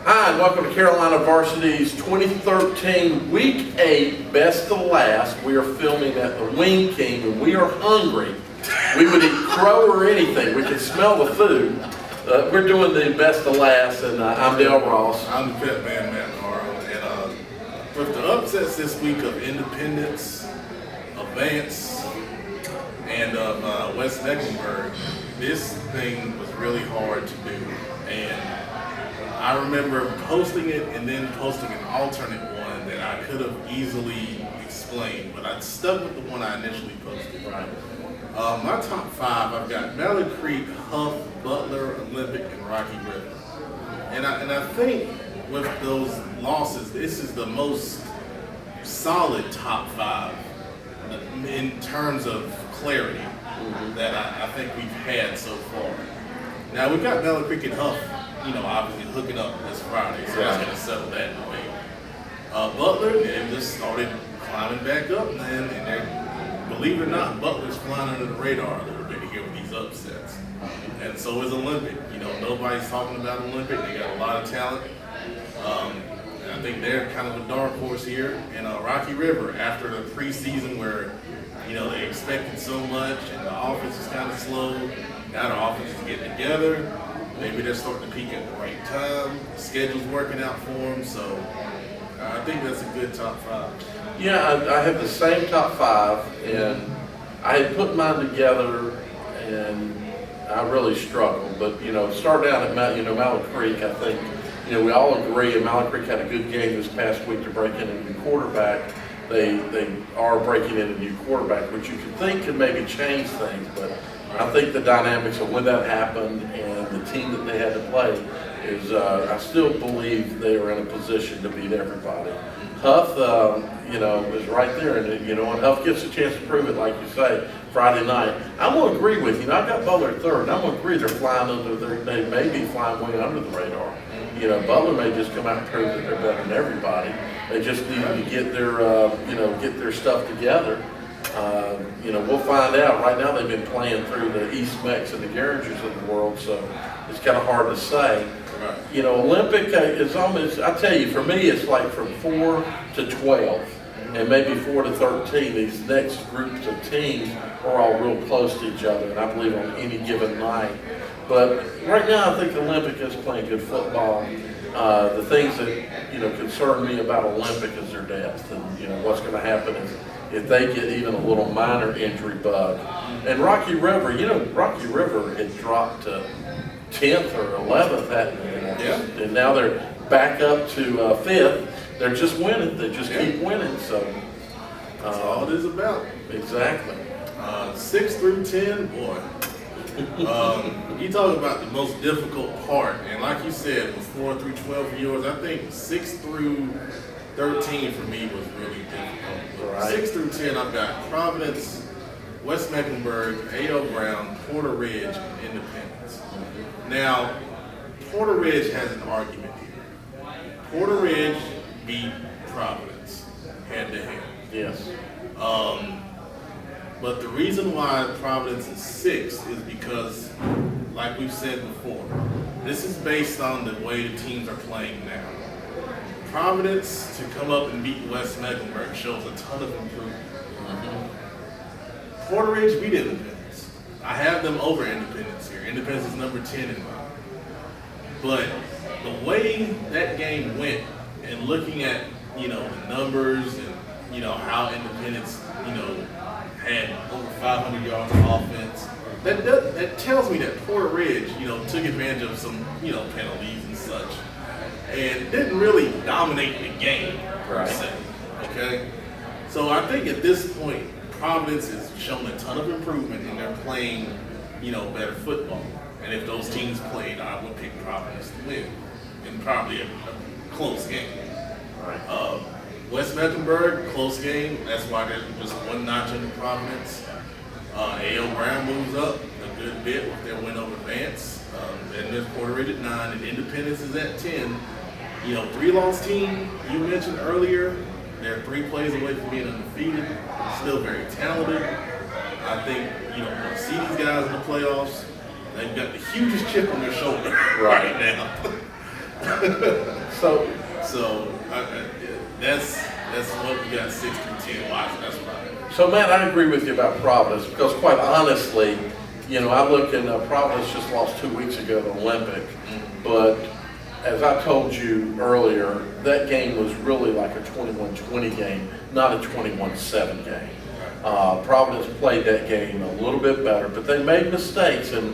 Hi, and welcome to Carolina Varsity's 2013 Week 8 Best of Last. We are filming at the Wing King, and we are hungry. We would eat crow or anything. We can smell the food. We're doing the Best of Last, and I'm Dale Ross. I'm the pet man, Matt Morrow. And with the upsets this week of Independence, of Vance, and of West Mecklenburg, this thing was really hard to do. And I remember posting it and then posting an alternate one that I could have easily explained, but I stuck with the one I initially posted. Right. My top five, I've got Mallard Creek, Hough, Butler, Olympic, and Rocky River. And I think with those losses, this is the most solid top five in terms of clarity that I think we've had so far. Now we've got Mallard Creek and Hough, obviously hooking up this Friday, so that's going to settle that debate. Butler, they just started climbing back up, man, and they're, believe it or not, Butler's flying under the radar a little bit here with these upsets. And so is Olympic. Nobody's talking about Olympic. They got a lot of talent. And I think they're kind of a dark horse here. And Rocky River, after the preseason where, they expected so much and the offense is kind of slow, now the offense is getting together. Maybe they're starting to peak at the right time. The schedule's working out for them, so I think that's a good top five. Yeah, I have the same top five, and I had put mine together, and I really struggled. But starting out at Mallard Creek, I think we all agree, and Mallard Creek had a good game this past week to break in a new quarterback. They are breaking in a new quarterback, which you could think could maybe change things, but I think the dynamics of when that happened and the team that they had to play is, I still believe they are in a position to beat everybody. Hough, is right there, and when Hough gets a chance to prove it, like you say, Friday night, I'm going to agree with you. I've got Butler at third, and I'm going to agree they're flying they may be flying way under the radar. Butler may just come out and prove that they're better than everybody. They just need to get their stuff together. We'll find out. Right now they've been playing through the East Mecks and the Garingers of the world, so it's kind of hard to say. Right. Olympic is almost, I tell you, for me it's like from 4 to 12 and maybe 4 to 13. These next groups of teams are all real close to each other, and I believe on any given night. But right now I think Olympic is playing good football. The things that concern me about Olympic is their depth, and what's going to happen is if they get even a little minor injury bug. And Rocky River, Rocky River had dropped to 10th or 11th, hadn't they? Yeah. And now they're back up to 5th. They're just winning. They just keep winning. So that's all it is about. Exactly. 6 through 10, boy. You talk about the most difficult part, and like you said, with 4 through 12 of yours, I think 6 through 13 for me was really difficult. Right. 6 through 10, I've got Providence, West Mecklenburg, A.L. Brown, Porter Ridge, and Independence. Now, Porter Ridge has an argument here. Porter Ridge beat Providence head to head. Yes. But the reason why Providence is 6 is because, like we've said before, this is based on the way the teams are playing now. Providence to come up and beat West Mecklenburg shows a ton of improvement. Porter Ridge beat Independence. I have them over Independence here. Independence is number 10 in mine. But the way that game went, and looking at the numbers and how Independence had over 500 yards of offense, that tells me that Porter Ridge took advantage of some penalties and such, and didn't really dominate the game per se. Okay, so I think at this point Providence has shown a ton of improvement, and they're playing better football. And if those teams played, I would pick Providence to win, and probably a close game. Right. West Mecklenburg, close game. That's why they're just one notch under Providence. A.L. Brown moves up a good bit with their win over Vance. And there's Porter Ridge at 9, and Independence is at 10. 3-loss team, you mentioned earlier, they're 3 plays away from being undefeated. Still very talented. I think, we'll see these guys in the playoffs. They've got the hugest chip on their shoulder right now. So that's what we got 6 through 10. Watch, that's right. So Matt, I agree with you about Providence because quite honestly, I look and Providence just lost 2 weeks ago to Olympic, but as I told you earlier, that game was really like a 21-20 game, not a 21-7 game. Providence played that game a little bit better, but they made mistakes. And,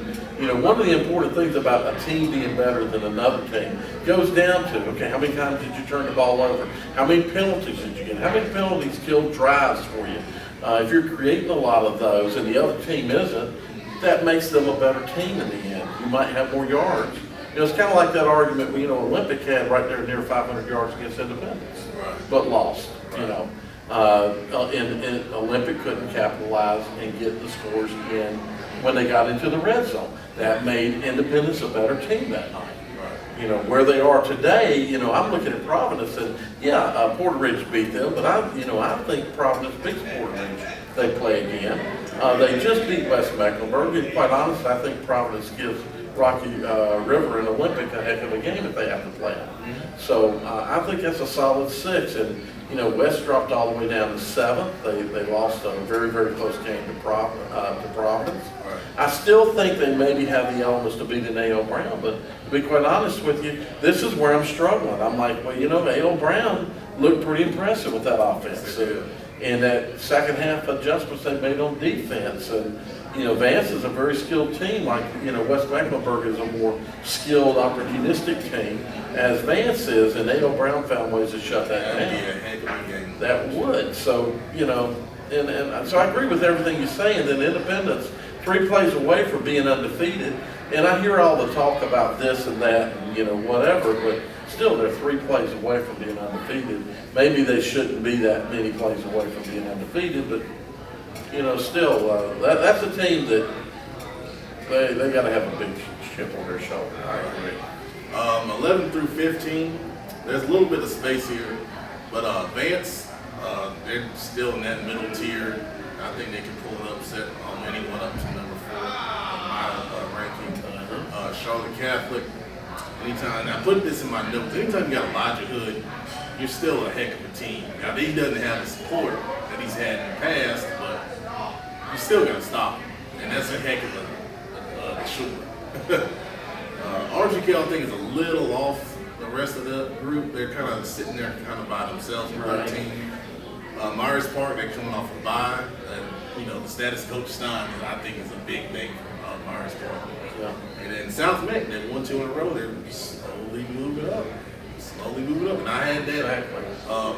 one of the important things about a team being better than another team goes down to, okay, how many times did you turn the ball over? How many penalties did you get? How many penalties killed drives for you? If you're creating a lot of those and the other team isn't, that makes them a better team in the end. You might have more yards. It's kind of like that argument Olympic had right there near 500 yards against Independence, but lost, and Olympic couldn't capitalize and get the scores in when they got into the red zone. That made Independence a better team that night. Where they are today, I'm looking at Providence and Porter Ridge beat them, but I think Providence beats Porter Ridge. They play again. They just beat West Mecklenburg, and quite honestly, I think Providence gives Rocky River and Olympic a heck of a game if they have to play it. So I think that's a solid 6. And West dropped all the way down to 7th. They lost a very, very close game to Providence. I still think they maybe have the elements to beat an A.O. Brown, but to be quite honest with you, this is where I'm struggling. I'm like, well, A.O. Brown looked pretty impressive with that offense. And that second half adjustments they made on defense. And Vance is a very skilled team, like, West Mecklenburg is a more skilled, opportunistic team, as Vance is, and A.O. Brown found ways to shut that down. That would. So, and so I agree with everything you say, and then Independence, 3 plays away from being undefeated, and I hear all the talk about this and that, and, whatever, but still they're 3 plays away from being undefeated. Maybe they shouldn't be that many plays away from being undefeated, but still, that's a team that they got to have a big chip on their shoulder. I agree. 11 through 15, there's a little bit of space here, but Vance, they're still in that middle tier. I think they can pull an upset on anyone up to number 4 on my ranking. Charlotte Catholic, anytime, I put this in my notes, anytime you got Elijah Hood, you're still a heck of a team. Now, he doesn't have the support that he's had in the past, but you still got to stop him, and that's a heck of a shooter. Ardrey Kell, I think, is a little off the rest of the group. They're kind of sitting there kind of by themselves with their team. Myers Park, they're coming off a bye. The status Coach Stein, I think, is a big thing for Myers Park. Yeah. And then South Meck, they won 2 in a row. They're slowly moving up. And I had that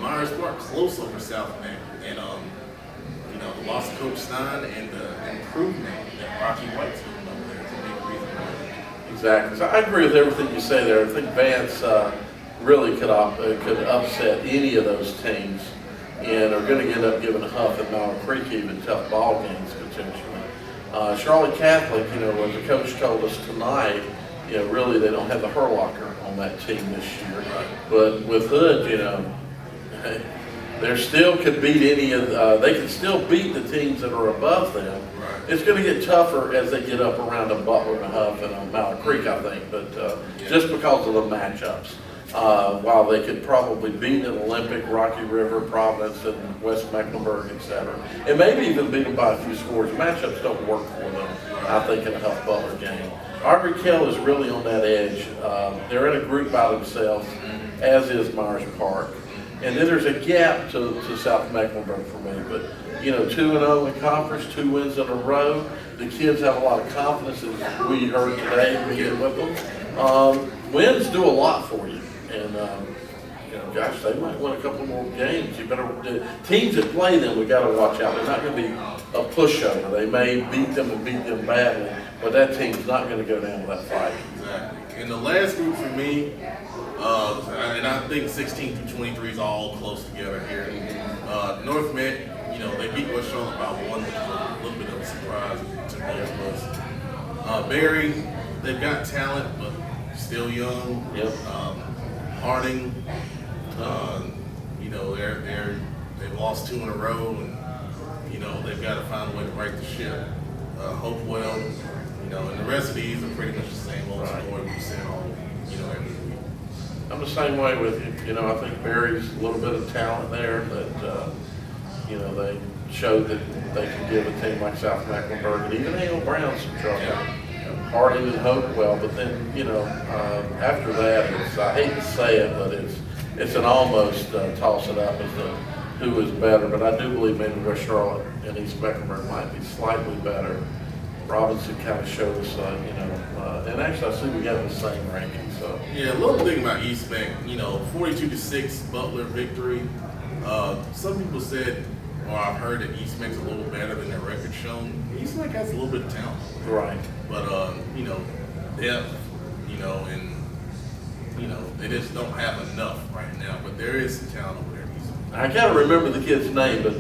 Myers Park close over South Meck. And, the loss of Coach Stein and the improvement that Rocky White's doing over there is a big reason why. Exactly. So I agree with everything you say there. I think Vance really could upset any of those teams, and are going to end up giving Hough and Mallard Creek even tough ball games potentially. Charlotte Catholic, as the coach told us tonight, really they don't have the Hurlocker on that team this year. But with Hood, they still could beat they can still beat the teams that are above them. It's going to get tougher as they get up around a Butler and a Hough and a Mallard Creek, I think, but just because of the matchups. While they could probably beat an Olympic, Rocky River, Providence, and West Mecklenburg, etc., and maybe even beat them by a few scores. Matchups don't work for them, I think, in a Hough Butler game. Ardrey Kell is really on that edge. They're in a group by themselves, as is Myers Park. And then there's a gap to South Mecklenburg for me. But, 2-0 in conference, 2 wins in a row. The kids have a lot of confidence, as we heard today being with them. Wins do a lot for you. And, gosh, they might win a couple more games. The teams that play them, we got to watch out. They're not going to be a pushover. They may beat them and beat them badly, but that team's not going to go down to that fight. Exactly. And the last group for me, and I think 16 through 23 is all close together here. North Met, they beat West Charlotte by 1, which was a little bit of a surprise to both of us. Berry, they've got talent, but still young. Yep. Harding, they've lost 2 in a row, and they've got to find a way to right the ship. Hopewell, and the rest of these are pretty much the same old story we've said all, every week. I'm the same way with you. You know, I think Barry's a little bit of talent there that, you know, they showed that they can give a team like South Mecklenburg and even Hale Brown some trouble. Harding and Hopewell, but then, you know, after that, I hate to say it, but it's an almost toss it up as to who is better. But I do believe maybe West Charlotte and East Mecklenburg might be slightly better. Robinson kind of showed us, you know, and actually I see we got the same ranking. So yeah, a little thing about East Meck, you know, 42-6 Butler victory. Some people said, or I've heard that East Meck's a little better than their record shown. East Meck has a little bit of talent, right. But you know, depth, you know, and you know, they just don't have enough right now. But there is some talent over there. I can't remember the kid's name, but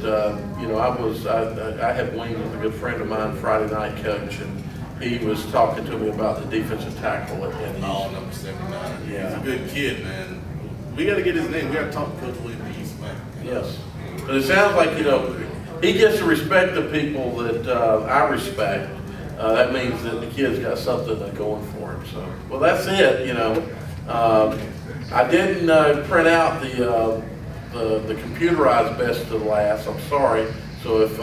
you know, I had wings with a good friend of mine, Friday night coach, and he was talking to me about the defensive tackle at East. Oh, number 79. Yeah. He's a good kid, man. We got to get his name. We got to talk to Coach Williams at East Meck. Yes, but it sounds like, you know, he gets the respect of people that I respect. That means that the kid's got something going for him. So, well, that's it. You know, I didn't print out the computerized best to last. I'm sorry. So if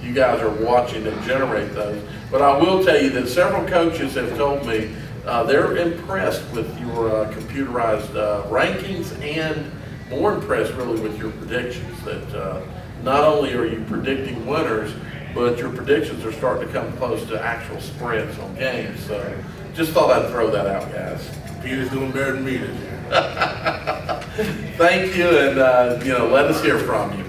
you guys are watching and generate those, but I will tell you that several coaches have told me they're impressed with your computerized rankings, and more impressed really with your predictions. That not only are you predicting winners, but your predictions are starting to come close to actual spreads on games. So just thought I'd throw that out, guys. Peter's doing better than me this year. Thank you, and you know, let us hear from you.